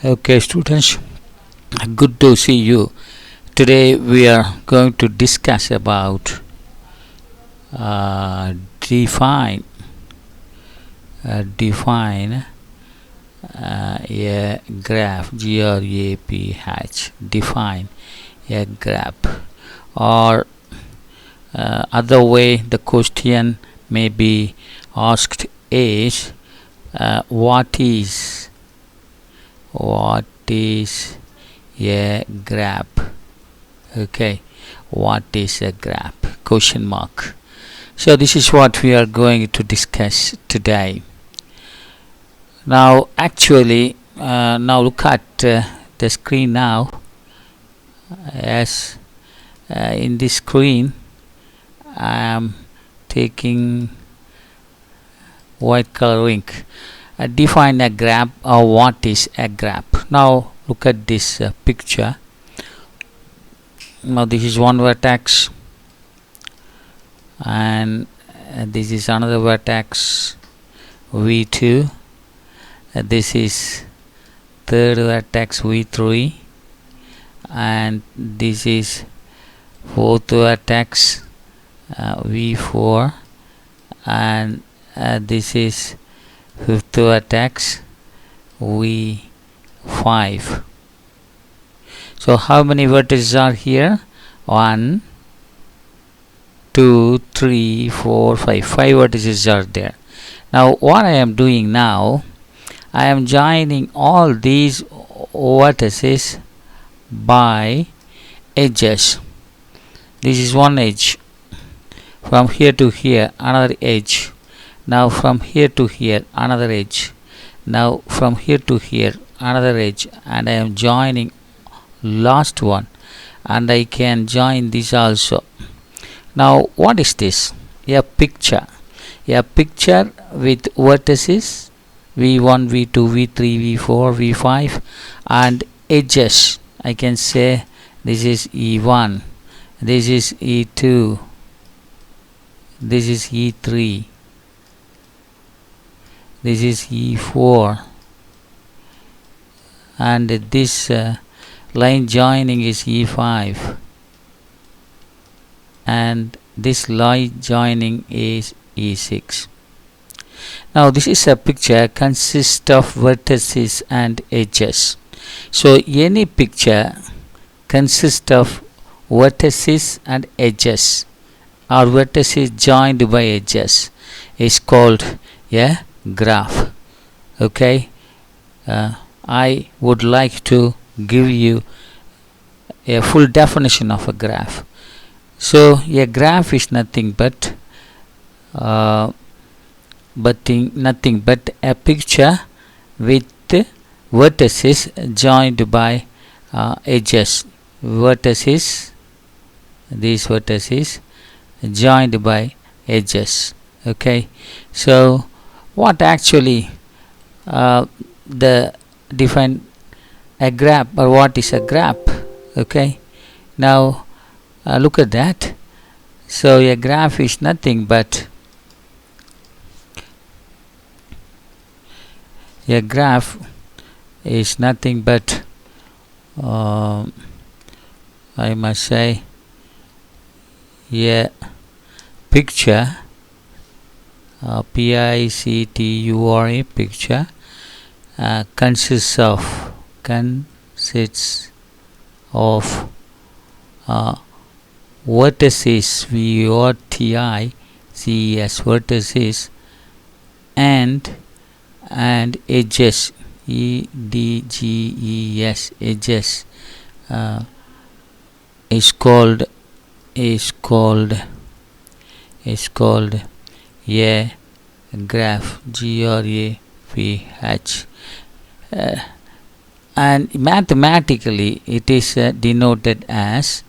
Okay, students, good to see you. Today we are going to discuss about define define a graph. graph. Define a graph, or other way the question may be asked is what is a graph? Okay, what is a graph? Question mark. So this is what we are going to discuss today. Now actually, now look at the screen now. As in this screen I am taking white color ink. Define a graph, or what is a graph. Now look at this picture. Now this is one vertex, and this is another vertex v2. This is third vertex v3, and this is fourth vertex v4, and this is fifth vertex v5. So how many vertices are here? 1 2 3 4 5 vertices are there. Now what I am doing now, I am joining all these vertices by edges. This is one edge. From here to here another edge. Now from here to here another edge. Now from here to here another edge, and I am joining last one, and I can join this also. Now what is this? A picture with vertices v1, v2, v3, v4, v5, and edges. I can say this is e1, this is e2, this is e3, this is e4, and this line joining is e5, and this line joining is e6. Now this is a picture consists of vertices and edges. So any picture consists of vertices and edges, or vertices joined by edges, is called a graph. Okay, I would like to give you a full definition of a graph. So a graph is nothing but nothing but a picture with vertices joined by edges. Vertices, these vertices joined by edges. Okay, so what actually the define a graph, or what is a graph? Okay, now look at that. So a graph is nothing but a graph is nothing but I must say a picture, picture, picture consists of vertices, vertices, and edges, edges, is called a graph, graph. And mathematically it is denoted as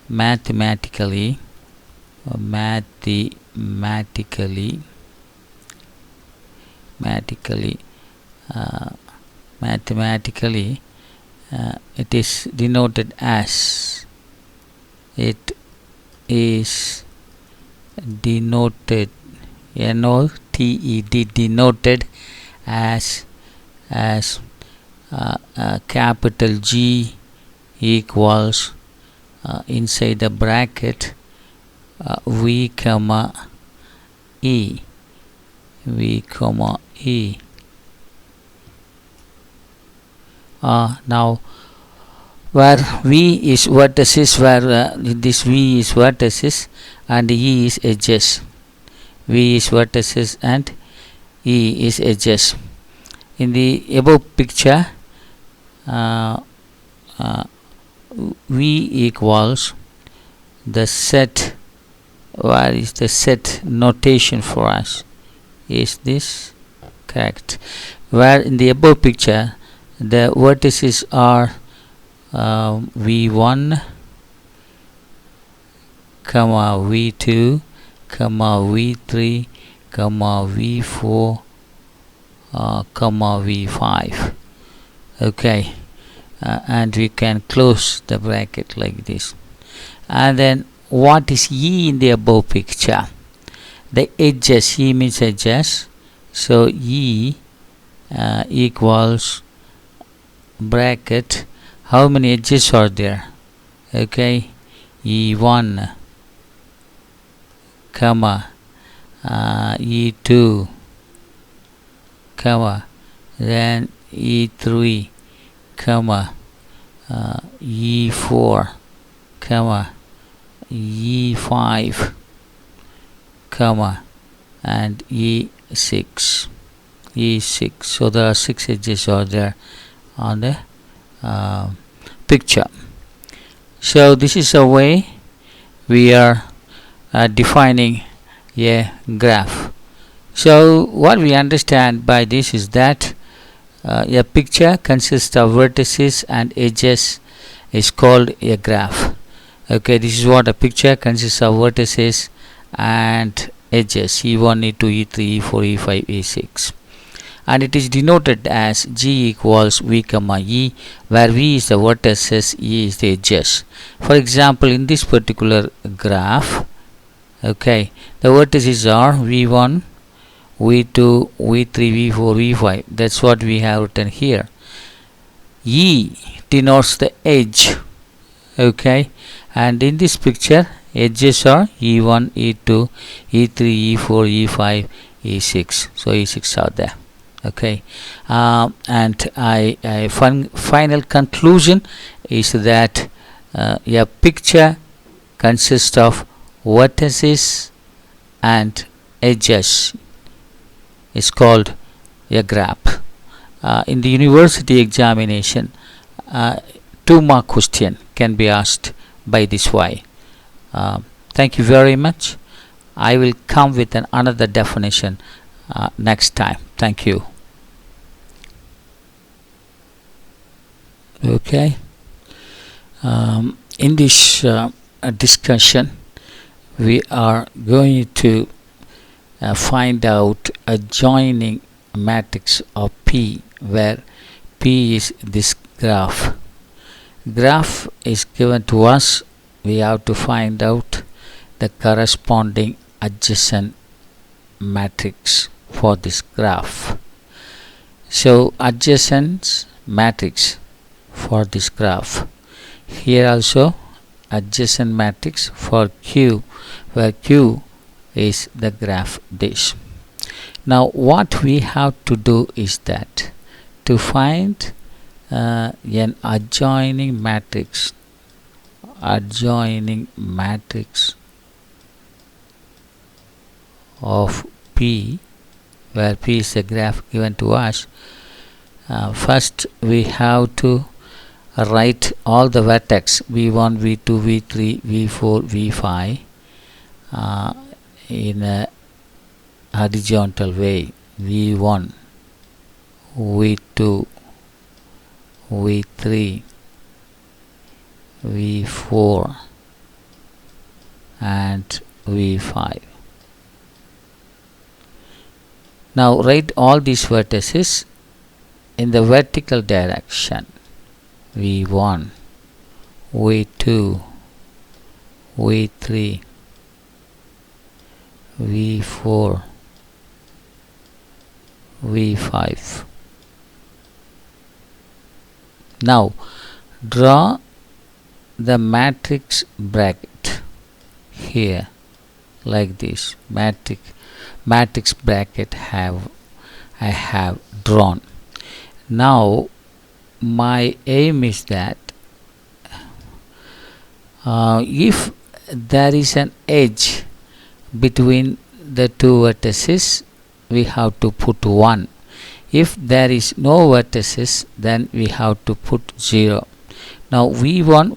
mathematically it is denoted as denoted denoted as capital G equals inside the bracket V comma E. V comma E. Now where V is vertices, where this V is vertices and E is edges. V is vertices and E is edges. In the above picture, V equals the set. Where is the set notation for us? Is this correct? Where in the above picture the vertices are V1 comma V2 comma V3 comma V4 comma V5. Okay, and we can close the bracket like this. And then what is E in the above picture? The edges. E means edges, so E equals bracket. How many edges are there? Okay, E1 comma E2 comma then E3 comma E4 comma E5 comma and E6. So there are 6 edges are there on the picture. So this is a way we are defining a graph. So what we understand by this is that a picture consists of vertices and edges is called a graph. Okay, this is what a picture consists of vertices and edges E1, E2, E3, E4, E5, E6, and it is denoted as G equals V comma E, where V is the vertices, E is the edges. For example, in this particular graph, okay, the vertices are V1, V2, V3, V4, V5. That's what we have written here. E denotes the edge. Okay, and in this picture edges are E1, E2, E3, E4, E5, E6. So E6 are there. Okay, and final conclusion is that a picture consists of vertices and edges is called a graph. In the university examination, 2-mark question can be asked by this way. Thank you very much. I will come with another definition next time. Thank you. Okay. In this discussion, we are going to find out a joining matrix of P, where P is this graph. Graph is given to us. We have to find out the corresponding adjacent matrix for this graph. So adjacent matrix for this graph. Here also adjacent matrix for Q, where Q is the graph dish. Now what we have to do is that to find an adjoining matrix of P, where P is a graph given to us. First we have to write all the vertex V1, V2, V3, V4, V5 in a horizontal way. V1, V2, V3, V4 and V5. Now write all these vertices in the vertical direction. V1, V2, V3, V4, V5. Now draw the matrix bracket here like this. Matrix bracket I have drawn. Now my aim is that if there is an edge between the two vertices, we have to put 1. If there is no vertices, then we have to put 0. Now v1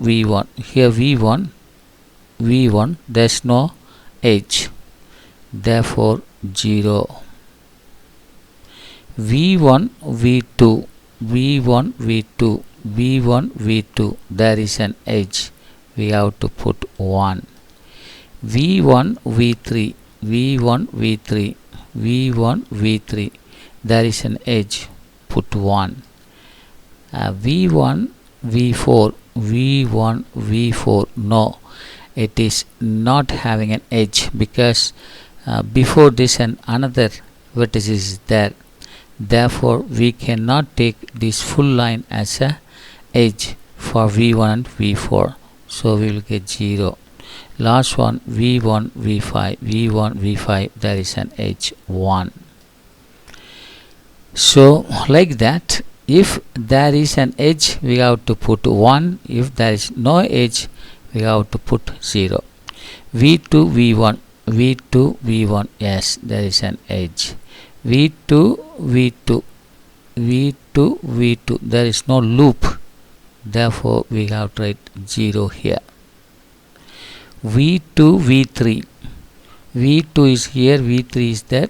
here, v1 there's no edge, therefore 0. v1 v2 there is an edge, we have to put 1. v1 v3 there is an edge, put 1. v1 v4 no, it is not having an edge because before this another vertex is there, therefore we cannot take this full line as a edge for v1 and v4, so we will get 0. Last one v1 v5 there is an edge 1. So like that, if there is an edge we have to put 1, if there is no edge we have to put 0. v2 v1 yes, there is an edge. v2 there is no loop, therefore we have to write 0 here. v2 is here, v3 is there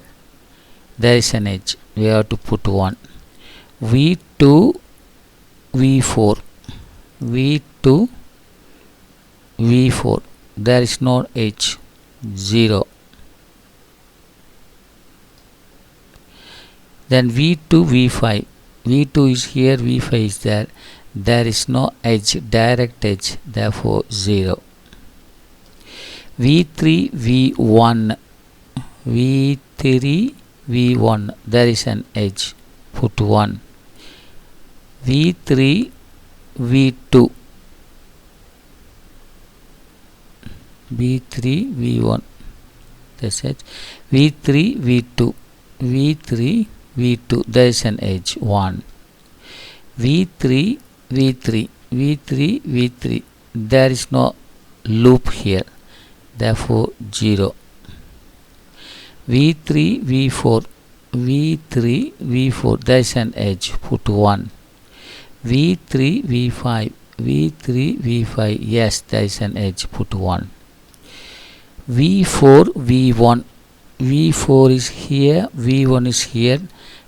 is an edge, we have to put 1. v2 v4 there is no edge, 0. Then v2 is here, v5 is there is no edge, direct edge, therefore 0. v3 v1 there is an edge, put 1. v3 v1 that's it. v3 v2 there is an edge, 1. v3 there is no loop here, therefore 0. v3 v4 there is an edge, put 1. v3 v5 yes, there is an edge, put 1. v4 is here, v1 is here,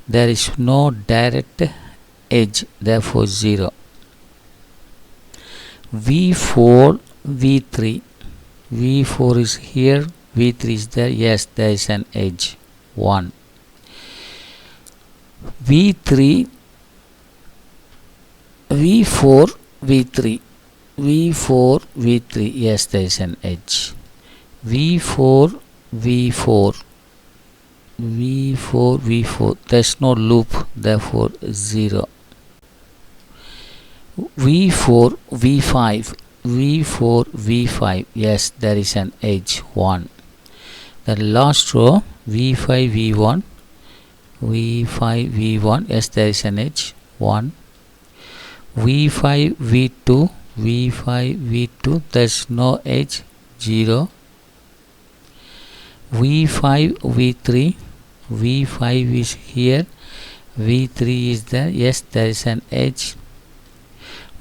there is no direct edge, therefore 0. v4 is here, v3 is there, yes, there is an edge, 1. v4 yes, there is an edge. v4 there's no loop, therefore 0. v4 yes, there is an edge, 1. The last row v5 v1 yes, there is an edge, 1. v5 v2 there's no edge, 0. v5 v3 is here, v3 is there, yes, there is an edge.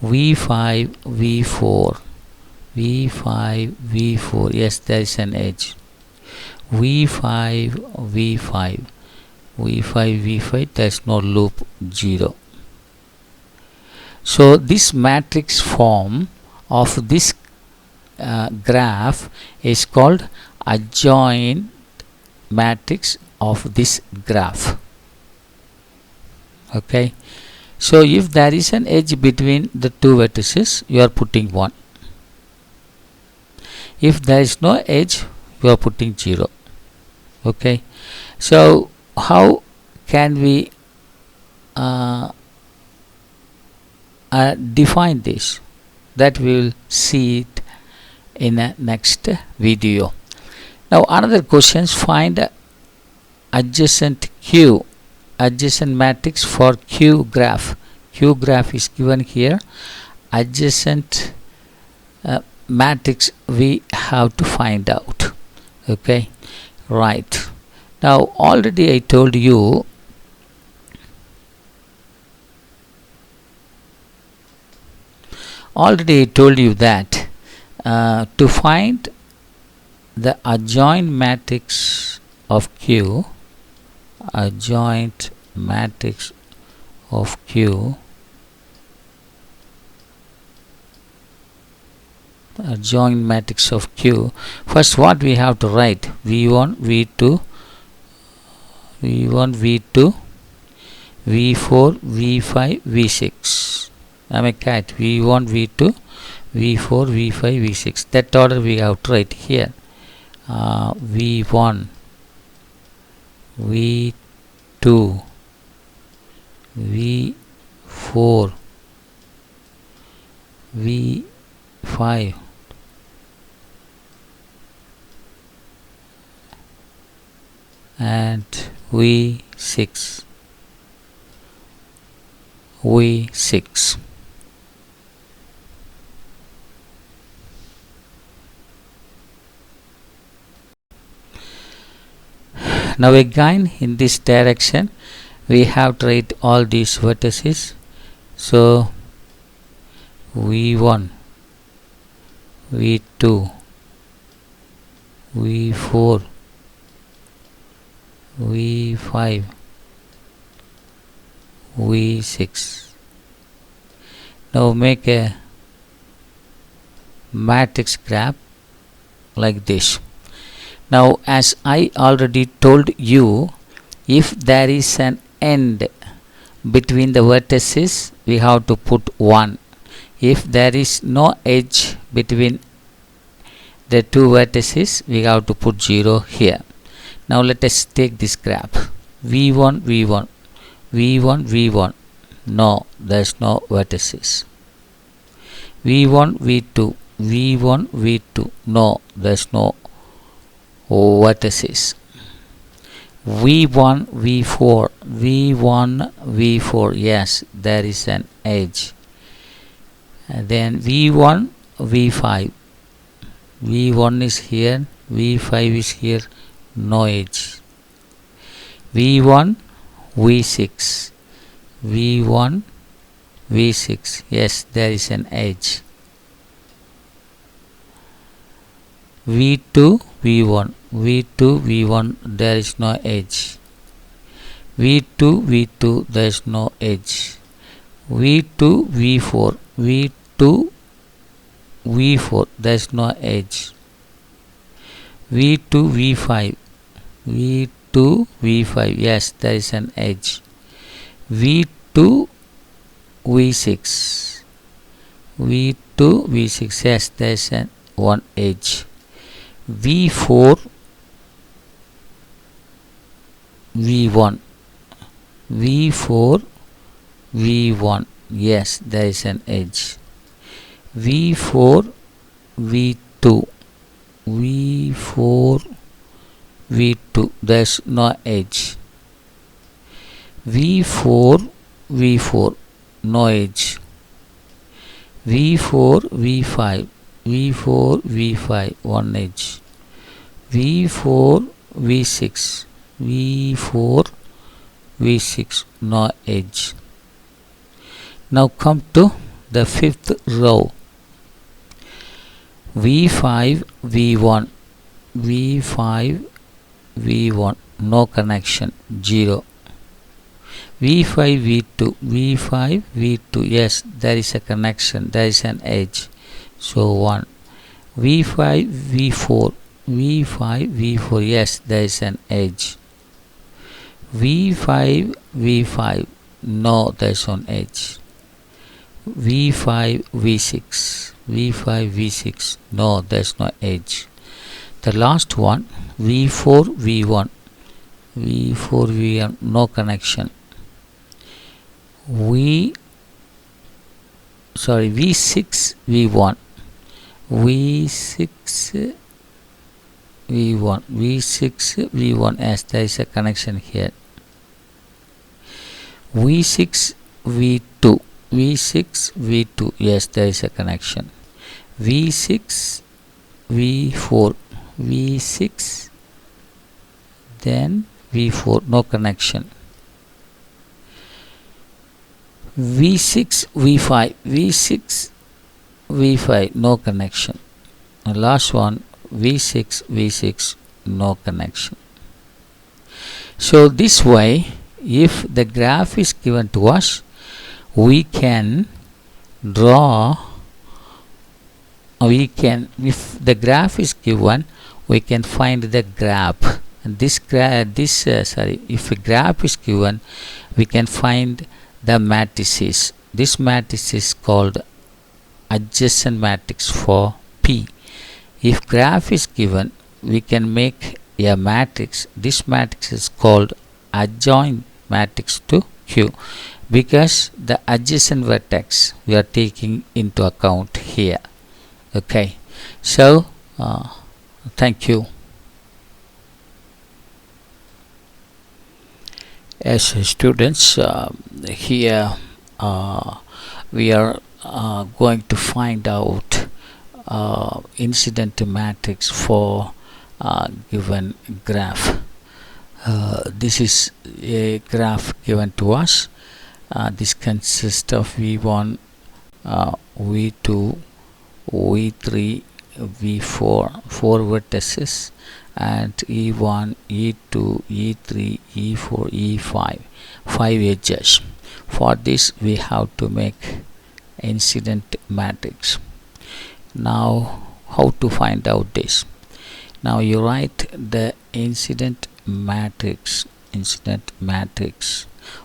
v5 v4 yes, there is an edge. v5 there's no loop, 0. So this matrix form of this graph is called adjoint matrix of this graph. Okay, so if there is an edge between the two vertices, you are putting 1. If there is no edge, you are putting 0. Okay, so how can we define this. That we will see it in a next video. Now another questions, find adjacent Q, adjacent matrix for Q graph. Q graph is given here. Adjacent matrix we have to find out. Okay, right. Now already I told you that to find the adjoint matrix of Q, adjoint matrix of Q, adjoint matrix of Q, first what we have to write? V1, V2, V1, V2, V4, V5, V6. Am I correct? V1, V2, V4, V5, V6. That order we have to write here. V1, V2, V4, V5, and V6. V6. Now again in this direction we have to write all these vertices. So V1, V2, V4, V5, V6. Now make a matrix graph like this. Now as I already told you, if there is an end between the vertices, we have to put 1. If there is no edge between the two vertices, we have to put 0 here. Now let us take this graph. V1, V1, V1, V1. No, there is no vertices. V1, V2, V1, V2. No, there is no vertices. V1, V4, V1, V4. Yes, there is an edge. And then V1, V5. V1 is here, V5 is here, no edge. V1, V6. V1, V6. Yes, there is an edge. V2, V1. V2, V1, there is no edge. V2, V2, there is no edge. V2, V4. V2, V4, there is no edge. V2, V5. V2, V5, yes, there is an edge. V2, V6. V2, V6, yes, there is one edge. V4, V1. V4, V1, yes, there is an edge. V4, V2. V4, V2, there is no edge. V4, V4, no edge. V4, V5. V4, V5, one edge. V4, V6. V4, V6, no edge. Now come to the fifth row. V5, V1. V5, V1, no connection, 0. V5, V2. V5, V2, yes, there is a connection, there is an edge. So 1. V5, V4. V5, V4, yes, there is an edge. V5, V5, no, there is one edge. V5, V6. V5, V6, no, there is no edge. The last one, V4, V1. V4, V1, no connection. V4, sorry, v6 v1 v6 v1 v6 v1, as there is a connection here. v6 v2 v6 v2, yes, there is a connection. v6 v4 v6 then v4, no connection. v6 v5 v6 v5, no connection. And last one, v6 v6, no connection. So this way, if the graph is given to us, we can draw, if the graph is given, we can find the graph. And if a graph is given, we can find the matrices. This matrix is called adjacent matrix for P. If graph is given, we can make a matrix. This matrix is called adjoint matrix to Q, because the adjacent vertex we are taking into account here. Okay, so thank you. As students, here we are going to find out incident matrix for given graph. This is a graph given to us. This consists of v1, v2, v3, v4, 4 vertices, and e1, e2, e3, e4, e5, 5 edges. For this we have to make incident matrix. Now how to find out this? Now you write the incident matrix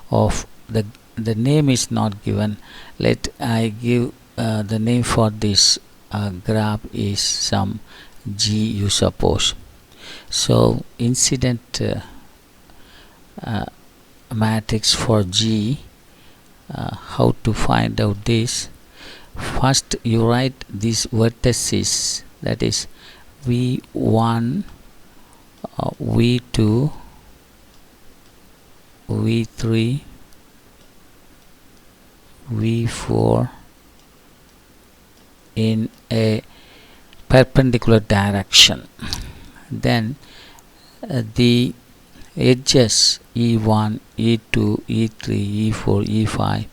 of the name is not given. Let I give the name for this graph is some G, you suppose. So incident matrix for G, how to find out this? First you write these vertices, that is v1, v2, v3, v4 in a perpendicular direction. Then the edges e1, e2, e3, e4, e5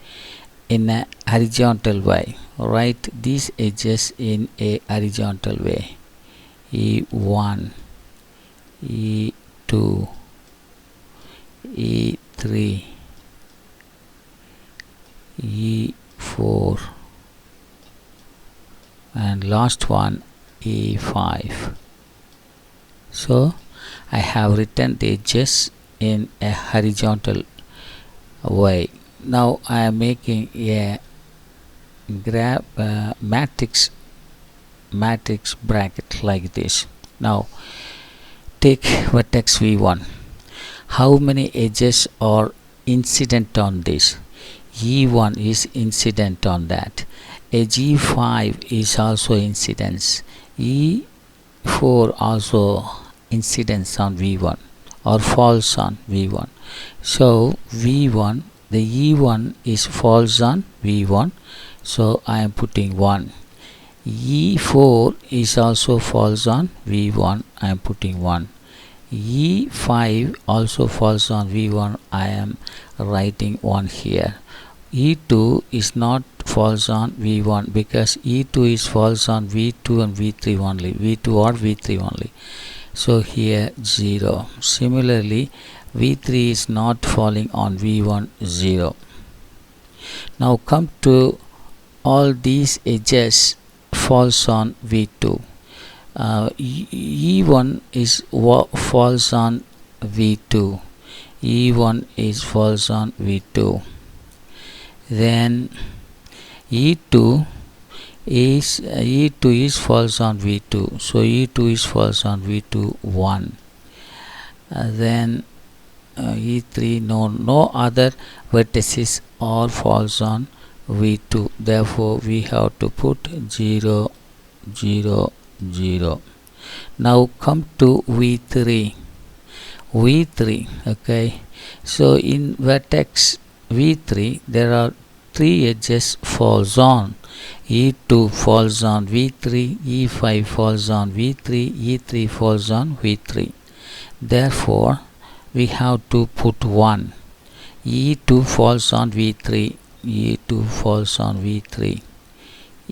in a horizontal way. Write these edges in a horizontal way. e1, e2, e3, e4, and last one e5. So I have written the edges in a horizontal way. Now I am making a matrix bracket like this. Now take vertex v1. How many edges are incident on this? e1 is incident on that. Edge e5 is also incidence. e4 also incidence on v1 or false on v1. So v1, the e1 is false on v1, so I am putting 1. e4 is also false on v1, I am putting 1. e5 also false on v1, I am writing 1 here. e2 is not false on v1 because e2 is false on v2 and v3 only, v2 or v3 only, so here 0. Similarly v3 is not falling on v1, 0. Now come to all these edges false on v2. e1 is false on v2, e1 is false on v2. Then e2 is false on v2, so e2 is false on v2, 1. Then e3, no other vertices are false on v2. Therefore we have to put 0 0 0. Now come to v3. Okay, so in vertex v3 there are 3 edges falls on. e2 falls on v3, e5 falls on v3, e3 falls on v3. Therefore we have to put 1. e2 falls on v3, e2 falls on v3,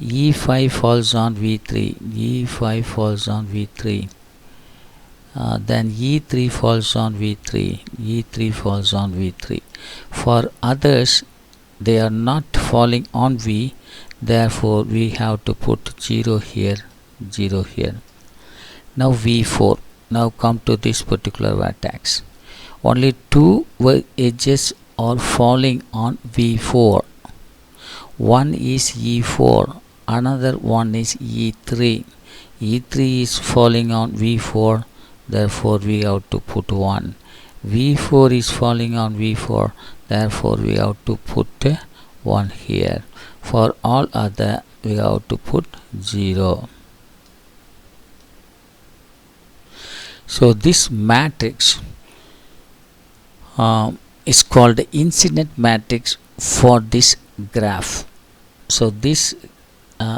e5 falls on v3, e5 falls on v3. Then e3 falls on v3, e3 falls on v3. For others they are not falling on v, therefore we have to put 0 here, 0 here. Now v4. Now come to this particular vertex. Only 2 edges are falling on v4. One is e4, another one is e3. e3 is falling on v4, therefore we have to put 1. v4 is falling on v4, therefore we have to put 1 here. For all other we have to put 0. So this matrix is called incident matrix for this graph. So this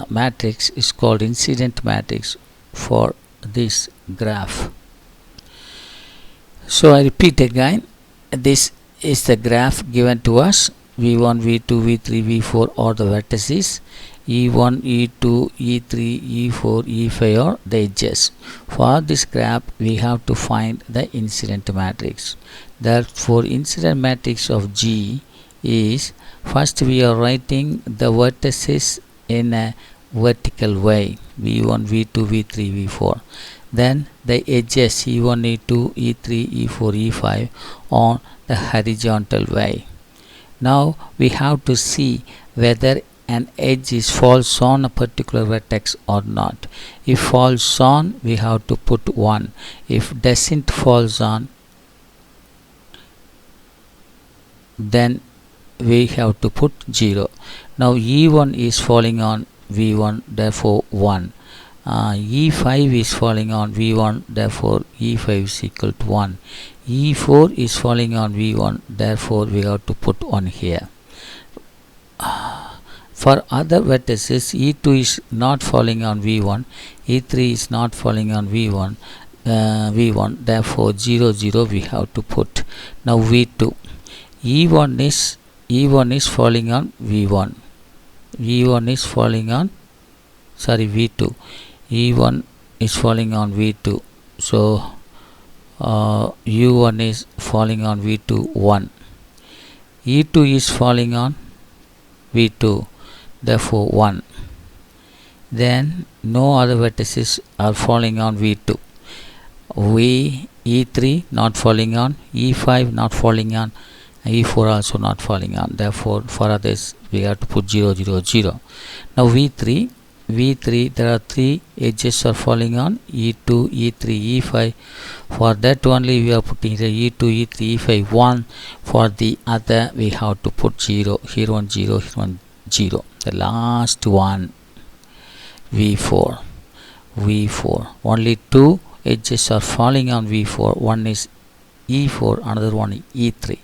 matrix is called incident matrix for this graph. So I repeat again, this is the graph given to us. v1, v2, v3, v4 are the vertices. e1, e2, e3, e4, e5 are the edges. For this graph we have to find the incident matrix. Therefore incident matrix of G is, first we are writing the vertices in a vertical way, v1, v2, v3, v4. Then the edges e1, e2, e3, e4, e5 on the horizontal way. Now we have to see whether an edge is falls on a particular vertex or not. If falls on, we have to put 1. If doesn't falls on, then we have to put 0. Now e1 is falling on v1, therefore 1. e5 is falling on v1, therefore e5 is equal to 1. e4 is falling on v1, therefore we have to put 1 here. For other vertices, e2 is not falling on v1, e3 is not falling on v1, therefore 0 0 we have to put. Now v2, e1 is falling on v1, v1 is falling on v2, e1 is falling on v2, so u1 is falling on v2 1, e2 is falling on v2, therefore 1. Then no other vertices are falling on v2. e3 not falling on, e5 not falling on, e4 also not falling on, therefore for others we have to put 0 0 0. Now v3 there are 3 edges are falling on, e2, e3, e5. For that only we are putting the e2, e3, e5 1. For the other we have to put 0, here 1 0, here 1 0. The last one v4, only 2 edges are falling on v4. One is e4, another one e3.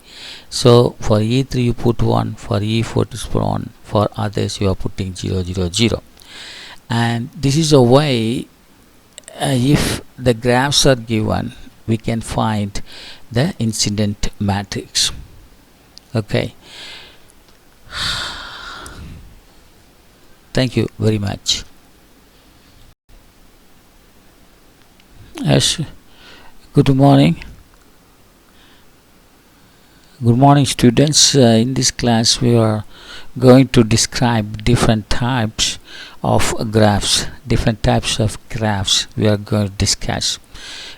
So for e3 you put 1, for e4 is put 1, for others you are putting 0 0 0. And this is a way, if the graphs are given, we can find the incident matrix. Okay, thank you very much. Yes, good morning. Good morning, students. In this class we are going to describe different types of graphs, we are going to discuss.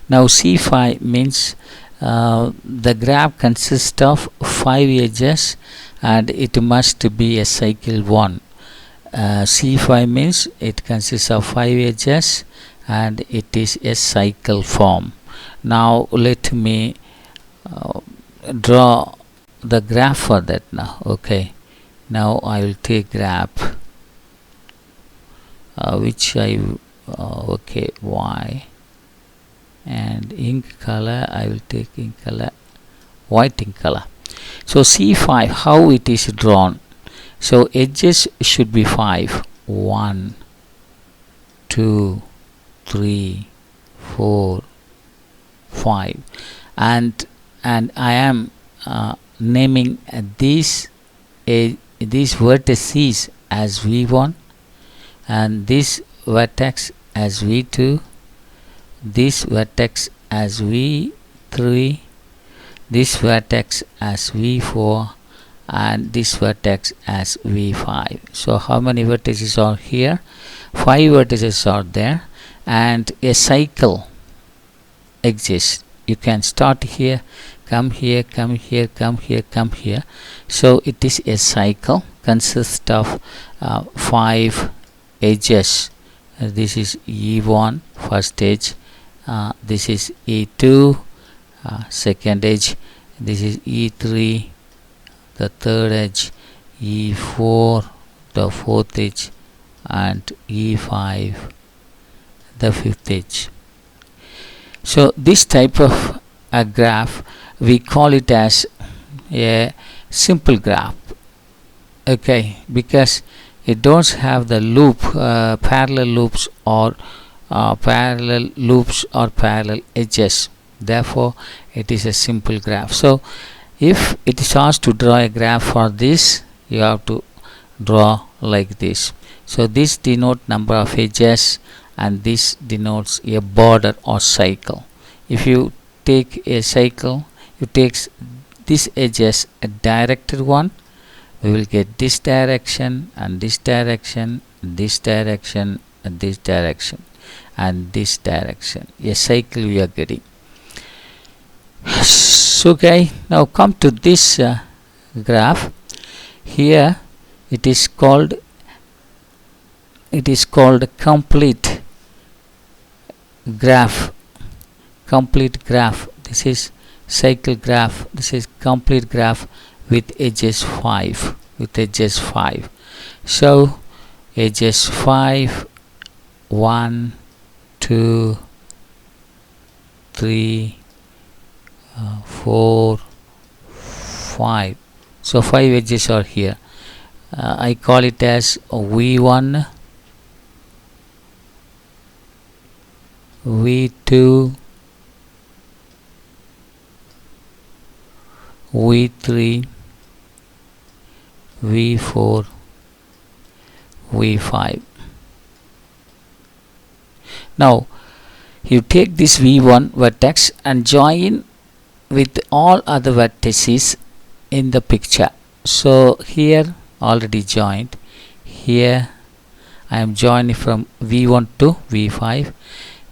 Now C5 means the graph consists of 5 edges and it must be a cycle 1. C5 means it consists of 5 edges and it is a cycle form. Now let me draw the graph for that now. Okay, Now I will take graph which I okay, Y, and ink color I will take ink color white ink color. So C5, how it is drawn? So edges should be 5. 1, 2, 3, 4, 5, and I am naming these vertices as V1, and this vertex as V2, this vertex as V3, this vertex as V4, and this vertex as V5. So how many vertices are here? 5 vertices are there, and a cycle exists. You can start here, come here, come here, come here, come here. So it is a cycle, consists of 5 edges. This is E1 first edge, this is E2 second edge, this is E3 the third edge, E4 the fourth edge, and E5 the fifth edge. So this type of a graph, we call it as a simple graph, okay, because it don't have the parallel loops or parallel edges. Therefore it is a simple graph. So if it is asked to draw a graph for this, you have to draw like this. So this denotes number of edges, and this denotes a border or cycle. If you take a cycle, you take this edge as a directed one, we will get this direction and this direction, this direction and this direction and this direction. A cycle we are getting. So, okay, now come to this graph. Here it is called complete graph. Complete graph. This is cycle graph. This is complete graph with edges 5. With edges 5. So edges 5, 1, 2, 3, 4, 5. So 5 edges are here. I call it as V1, V2, V3, V4, V5. Now you take this V1 vertex and join with all other vertices in the picture. So here already joined. Here I am joining from V1 to V5,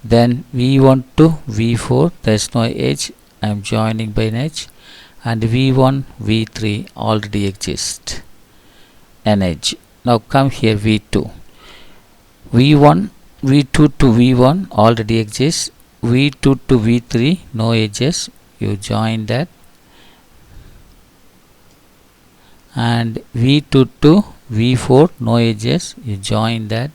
then V1 to V4, there is no edge, I am joining by an edge, and V1, V3 already exists an edge. Now come here V2. V1, V2 to V1 already exists, V2 to V3 no edges, you join that, and V2 to V4 no edges, you join that,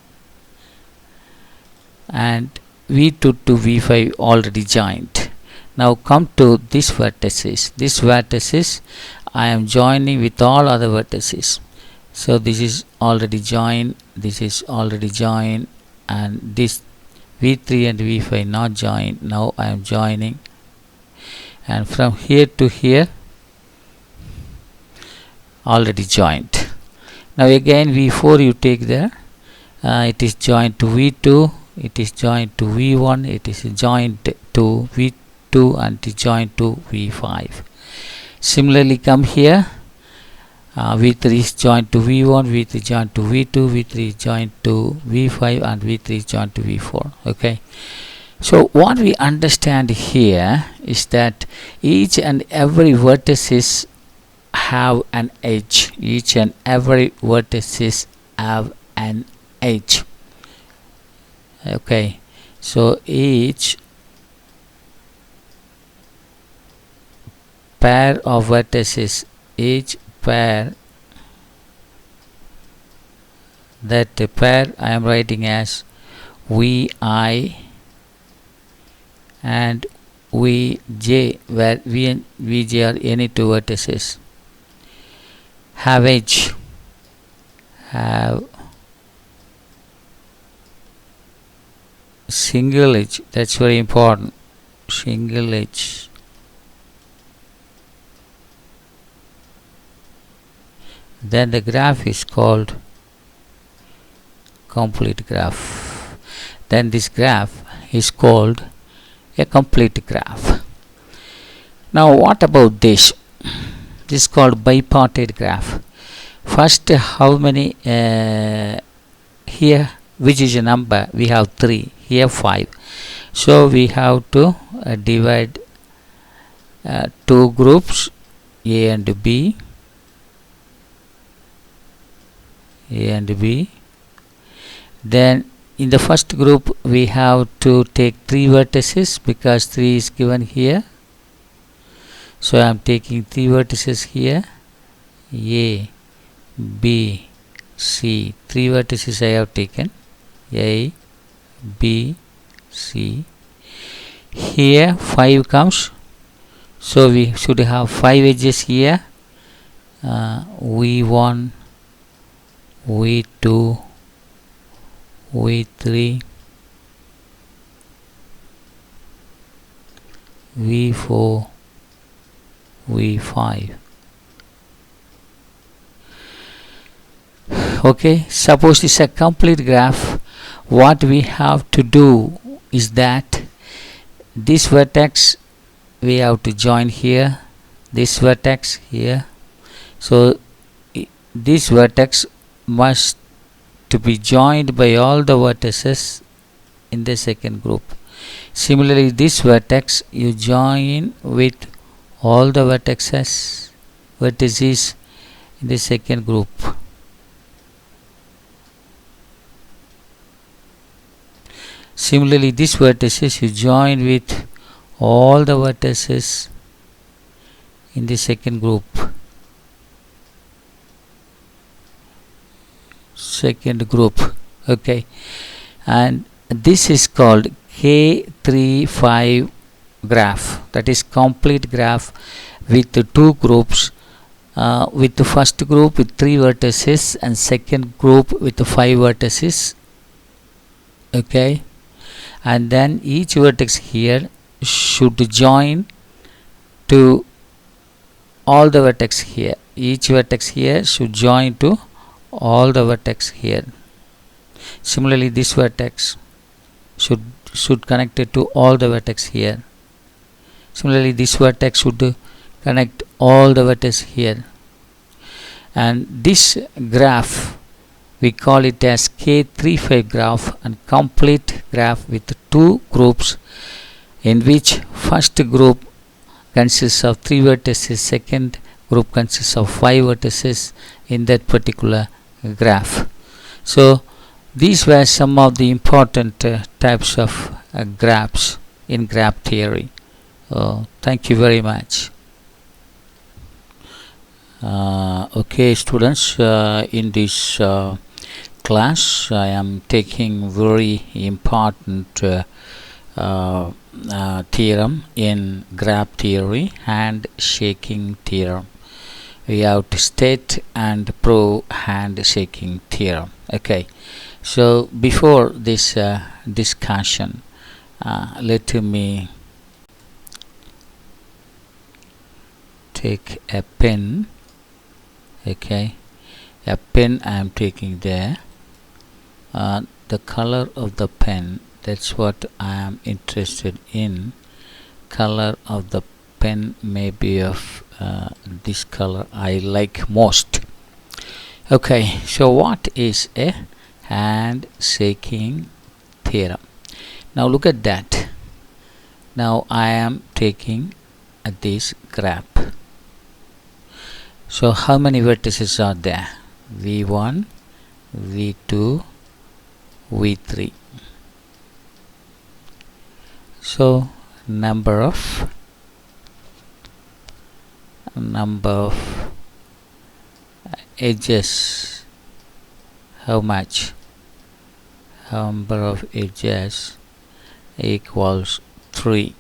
and V2 to V5 already joined. Now come to this vertices. This vertices I am joining with all other vertices. So this is already joined, this is already joined, and this V3 and V5 not joined. Now I am joining, and from here to here already joined. Now again V4 you take there, it is joined to V2, it is joined to V1, it is joined to V2, and it is joined to V5. Similarly come here, V3 is joined to V1, V3 joined to V2, V3 is joined to V5, and V3 is joined to V4. Okay. So what we understand here is that each and every vertices have an edge. Each and every vertices have an edge. Okay. So each pair of vertices, each pair that pair I am writing as Vi and Vj, where V and Vj are any two vertices. Have edge, have single edge, that's very important, single edge. Then the graph is called complete graph. Then this graph is called a complete graph. Now what about this? This is called bipartite graph. First, how many here, which is a number? We have 3, here 5. So we have to divide two groups, A and B, A and B. Then in the first group we have to take 3 vertices because 3 is given here. So I am taking 3 vertices here, A, B, C. 3 vertices I have taken, A, B, C. Here 5 comes, so we should have 5 edges here, V1, V2, V3, V4, V5. Okay, suppose this is a complete graph. What we have to do is that this vertex we have to join here, this vertex here. So this vertex must to be joined by all the vertices in the second group. Similarly, this vertex you join with all the vertices in the second group. Similarly, this vertices you join with all the vertices in the second group. Okay, and this is called K35 graph, that is complete graph with the 2 groups, with the first group with 3 vertices and second group with the 5 vertices. Okay, and then each vertex here should join to all the vertex here. Each vertex here should join to all the vertex here. Similarly, this vertex should connect it to all the vertex here. Similarly, this vertex should connect all the vertex here. And this graph we call it as K35 graph, and complete graph with 2 groups, in which first group consists of 3 vertices, second group consists of 5 vertices in that particular graph. So these were some of the important types of graphs in graph theory. Thank you very much. Okay, students, in this class I am taking very important theorem in graph theory, handshaking theorem. We have to state and prove handshaking theorem. Okay, so before this discussion, let me take a pen. Okay, a pen I am taking there. The color of the pen, that's what I am interested in. Color of the pen may be of this color I like most. Okay, so what is a handshaking theorem? Now look at that. Now I am taking this graph. So how many vertices are there? V1, V2, V3. So number of edges how much? Number of edges equals 3.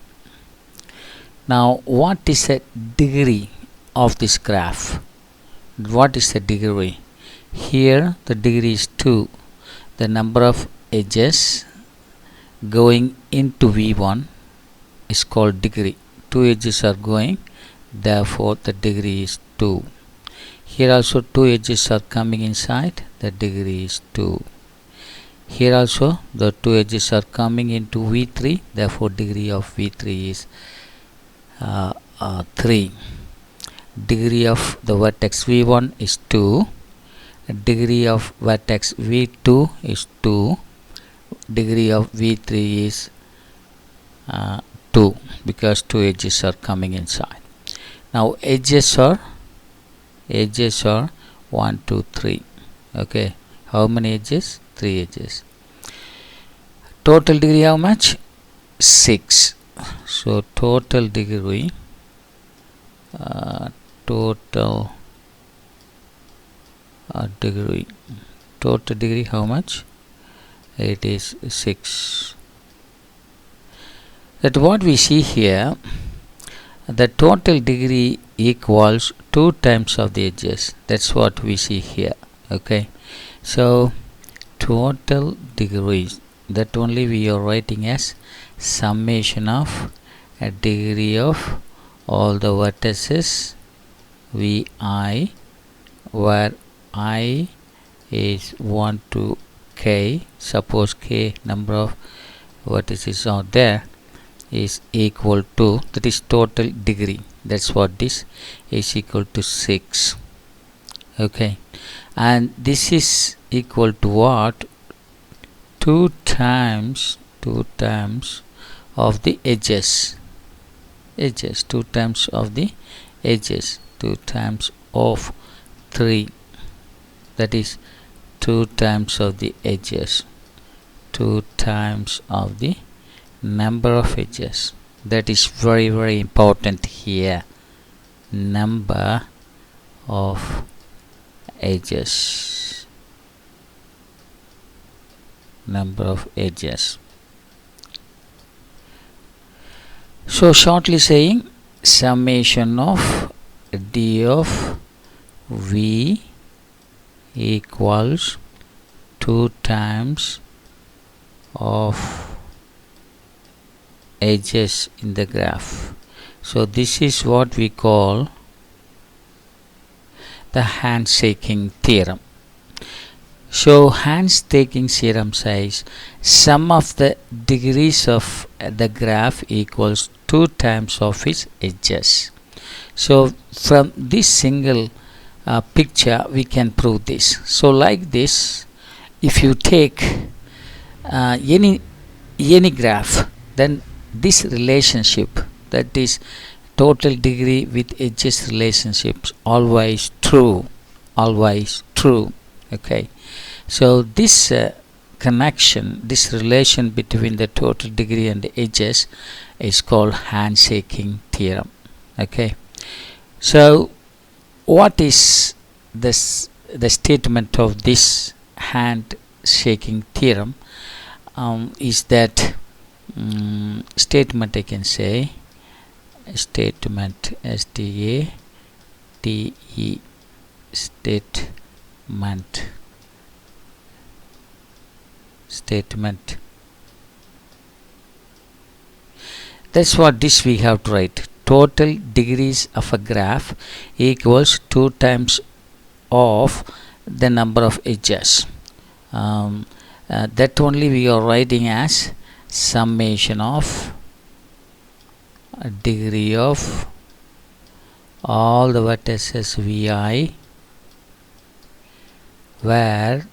Now what is the degree of this graph? What is the degree? Here the degree is 2. The number of edges going into V1 is called degree. 2 edges are going, therefore the degree is 2. Here also 2 edges are coming inside, the degree is 2. Here also the 2 edges are coming into V3, therefore degree of V3 is 3. Degree of the vertex V1 is 2. Degree of vertex V2 is 2. Degree of V3 is 2, because 2 edges are coming inside. Now edges are 1, 2, 3. Okay, how many edges? 3 edges. Total degree how much? 6. So total degree total degree how much? It is 6. That what we see here, the total degree equals 2 times of the edges. That's what we see here. Okay, so total degrees, that only we are writing as summation of a degree of all the vertices Vi, where I is 1 to k. Suppose k number of vertices are there is equal to, that is total degree. That's what this is equal to 6. Okay, and this is equal to what? 2 times of the edges. 2 times of the edges, 2 times of 3, that is 2 times of the edges, 2 times of the number of edges. That is very, very important here. Number of edges. Number of edges. So shortly saying, summation of d of v equals 2 times of edges in the graph. So this is what we call the handshaking theorem. So handshaking theorem says sum of the degrees of the graph equals 2 times of its edges. So from this single picture we can prove this. So like this, if you take any graph, then this relationship, that is total degree with edges relationships, always true. Okay, so this connection, this relation between the total degree and the edges is called handshaking theorem. Okay, so what is the statement of this handshaking theorem? Is that statement, I can say statement, S-T-A-T-E, statement. That's what this we have to write. Total degrees of a graph equals 2 times of the number of edges. That only we are writing as summation of a degree of all the vertices Vi, where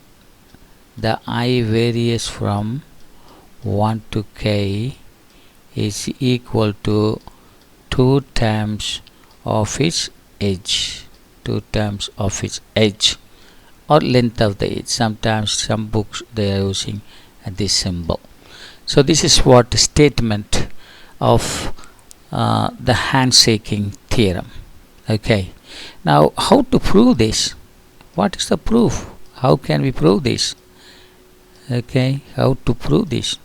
the I varies from 1 to k is equal to 2 times of its edge, 2 times of its edge, or length of the edge. Sometimes some books they are using this symbol. So this is what statement of the handshaking theorem. Okay, now how to prove this? What is the proof? how can we prove this? Okay, how to prove this?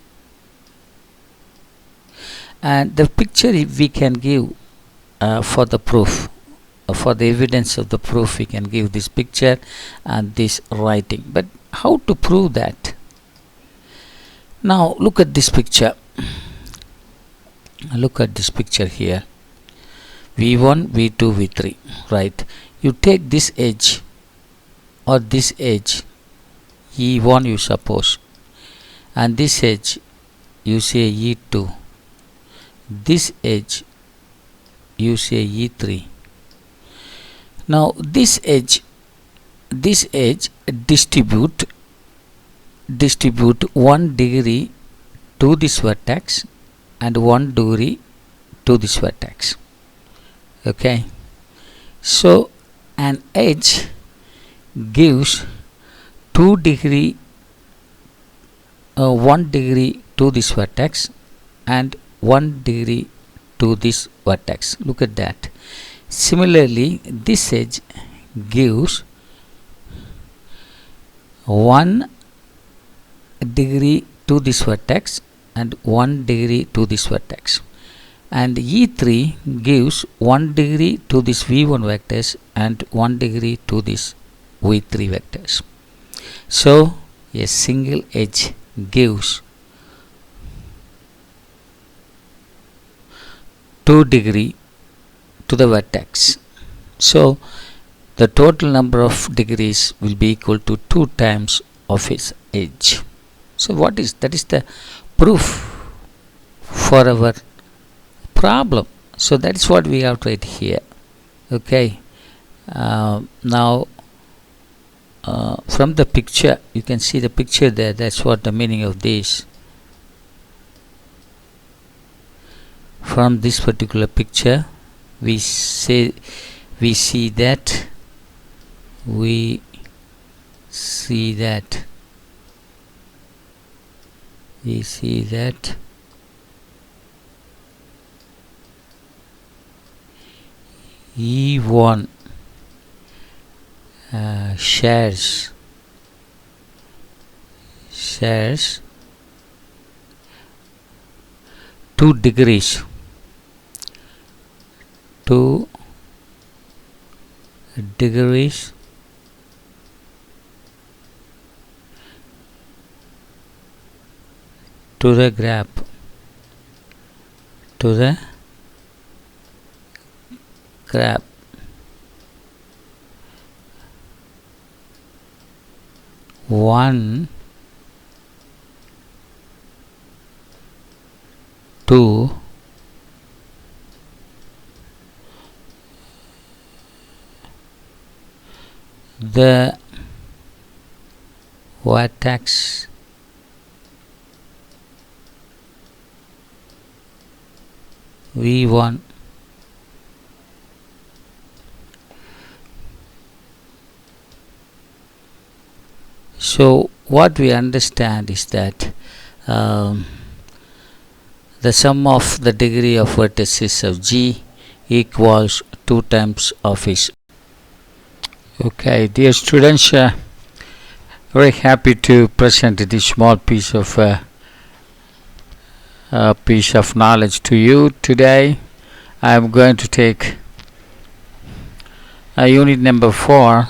And the picture we can give for the proof, for the evidence of the proof, we can give this picture and this writing. But how to prove that? Now look at this picture. Look at this picture here. V1, V2, V3, right? You take this edge or this edge, E1 you suppose, and this edge you say E2, this edge you say E3. Now this edge distribute 1 degree to this vertex and 1 degree to this vertex. Okay, so an edge gives 2 degree 1 degree to this vertex and 1 degree to this vertex. Look at that. Similarly, this edge gives 1 degree to this vertex and 1 degree to this vertex, and E3 gives 1 degree to this V1 vectors and 1 degree to this V3 vectors. So a single edge gives 2 degree to the vertex. So the total number of degrees will be equal to 2 times of its edge. So what is that? Is the proof for our problem. So that is what we have to write here. Okay. Now from the picture, you can see the picture there. That's what the meaning of this. From this particular picture, we see that E1 shares 2 degrees to the graph, one to the vertex V1 So what we understand is that the sum of the degree of vertices of G equals 2 times of its. Okay, dear students, very happy to present this small piece of knowledge to you today. I am going to take unit number 4.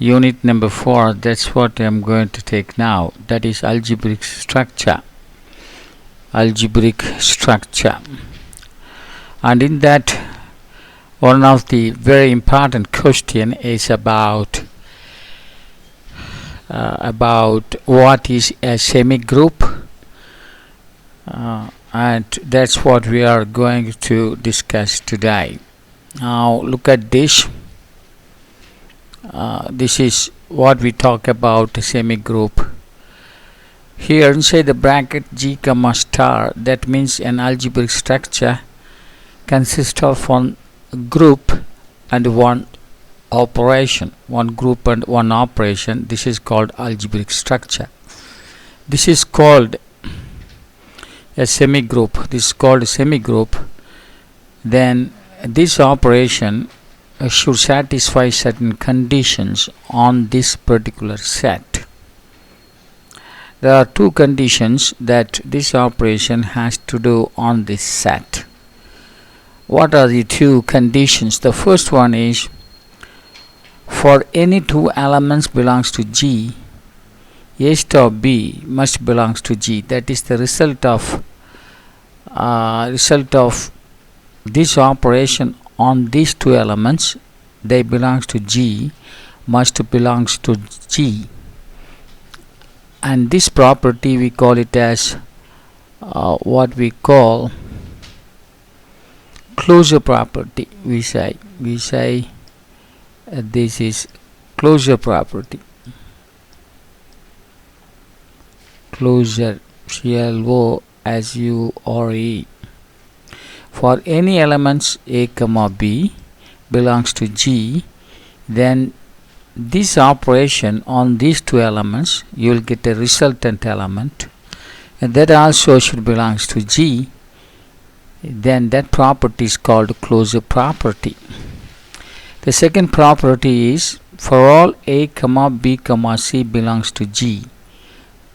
That's what I am going to take now. That is algebraic structure. And in that, one of the very important question is about what is a semigroup, and that's what we are going to discuss today. Now look at this. This is what we talk about a semigroup. Here inside the bracket G comma star, that means an algebraic structure consists of one group and one operation. One group and one operation. This is called algebraic structure. This is called a semigroup. Then this operation should satisfy certain conditions on this particular set. There are two conditions that this operation has to do on this set. What are the two conditions? The first one is, for any two elements belongs to G, A star B must belongs to G. That is the result of this operation on these two elements. They belongs to G, must belongs to G, and this property we call it as what we call closure property. We say this is closure property. Closure, CLOSURE. For any elements A comma B belongs to G, then this operation on these two elements, you will get a resultant element, and that also should belongs to G. Then that property is called closure property. The second property is, for all A comma B comma C belongs to G,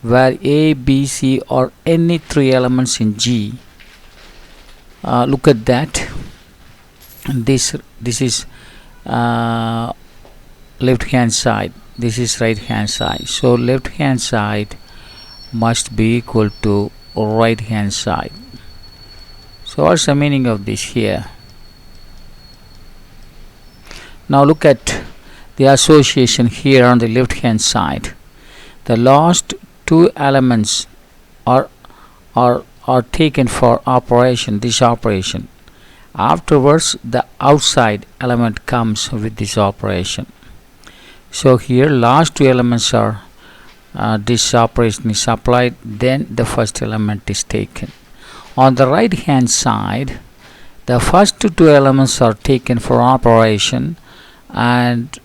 where A, B, C or any three elements in G. Look at that. This is left hand side, this is right hand side. So left hand side must be equal to right hand side. So what's the meaning of this here? Now look at the association here on the left hand side. The last two elements are taken for operation, this operation. Afterwards the outside element comes with this operation. So here last two elements are this operation is applied, then the first element is taken. On the right hand side, the first two elements are taken for operation, and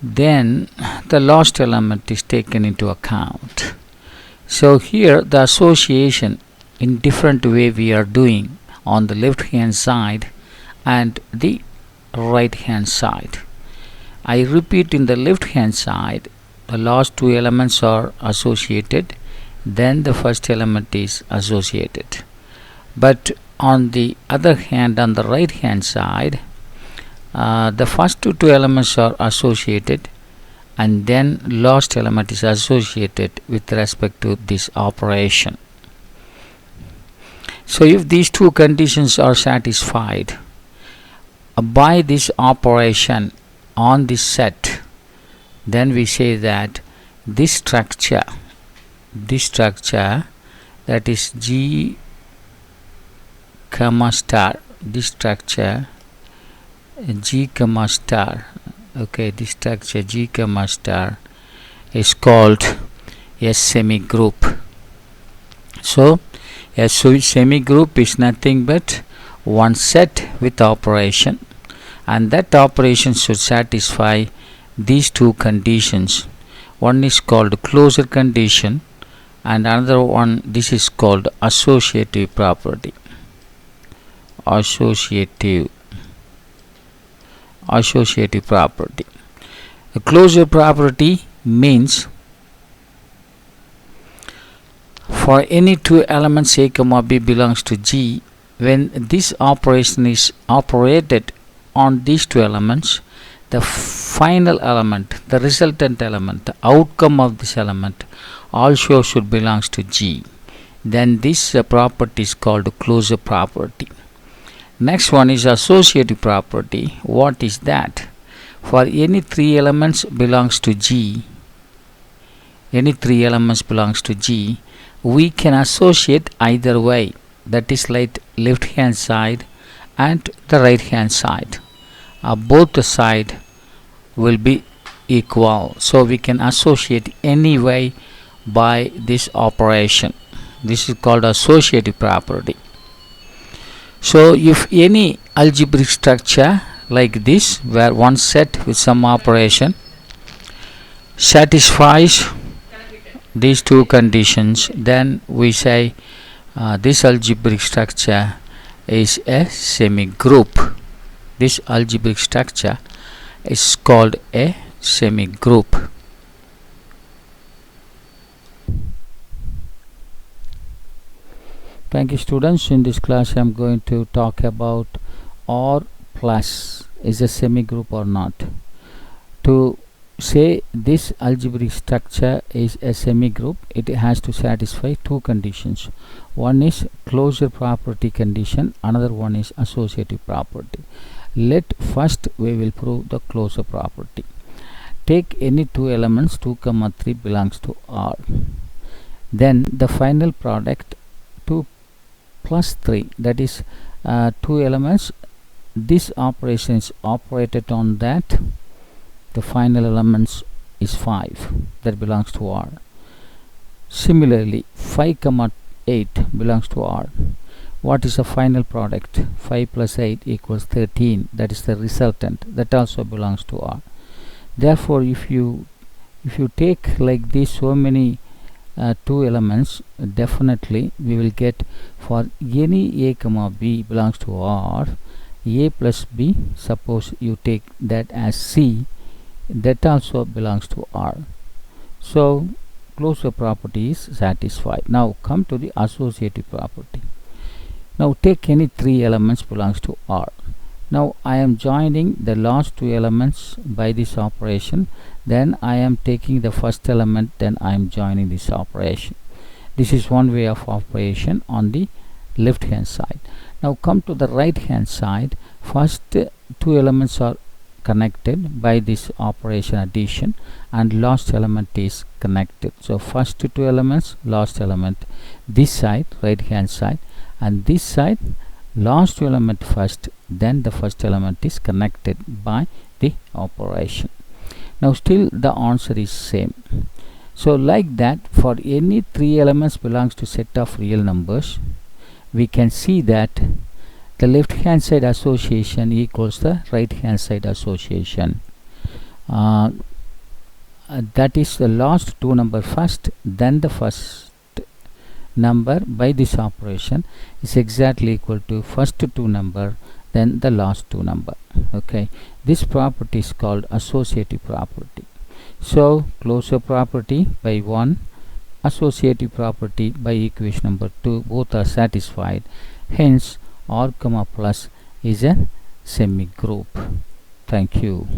then the last element is taken into account. So here the association in different way we are doing on the left hand side and the right hand side. I repeat, in the left hand side the last two elements are associated, then the first element is associated. But on the other hand, on the right hand side, the first two elements are associated, and then last element is associated with respect to this operation. So if these two conditions are satisfied by this operation on this set, then we say that this structure that is G comma star, this structure G comma star, okay, this structure G comma star is called a semi-group. So a semi-group is nothing but one set with operation, and that operation should satisfy these two conditions. One is called closure condition, and another one, this is called associative property. Associative property. The closure property means, for any two elements A comma B belongs to G, when this operation is operated on these two elements, the final element, the resultant element, the outcome of this element also should belongs to G. Then this property is called closure property. Next one is associative property. What is that? For any three elements belongs to G, we can associate either way, that is like left hand side and the right hand side. Both the side will be equal, so we can associate any way by this operation. This is called associative property. So if any algebraic structure like this, where one set with some operation satisfies these two conditions, then we say this algebraic structure is a semi-group. This algebraic structure is called a semigroup. Thank you, students. In this class I am going to talk about R plus is a semigroup or not. To say this algebraic structure is a semigroup, it has to satisfy two conditions. One is closure property condition, another one is associative property. Let first we will prove the closure property. Take any two elements 2, 3 belongs to R. Then the final product 2 plus 3, that is two elements. This operation is operated on that. The final elements is 5, that belongs to R. Similarly 5, 8 belongs to R. What is the final product? 5 plus 8 equals 13, that is the resultant, that also belongs to R. Therefore if you take like this so many two elements, definitely we will get for any a comma b belongs to R, a plus b, suppose you take that as C, that also belongs to R. So closure property is satisfied. Now come to the associative property. Now take any three elements belongs to R. Now I am joining the last two elements by this operation, then I am taking the first element, then I am joining this operation. This is one way of operation on the left hand side. Now come to the right hand side. First two elements are connected by this operation addition, and last element is connected. So first two elements, last element, this side right hand side, and this side last two element first, then the first element is connected by the operation. Now still the answer is same. So like that, for any three elements belongs to set of real numbers, we can see that the left hand side association equals the right hand side association. That is the last two number first, then the first number by this operation is exactly equal to first two number, then the last two number. Okay, this property is called associative property. So closure property by 1, associative property by equation number 2, both are satisfied. Hence R comma plus is a semigroup. Thank you.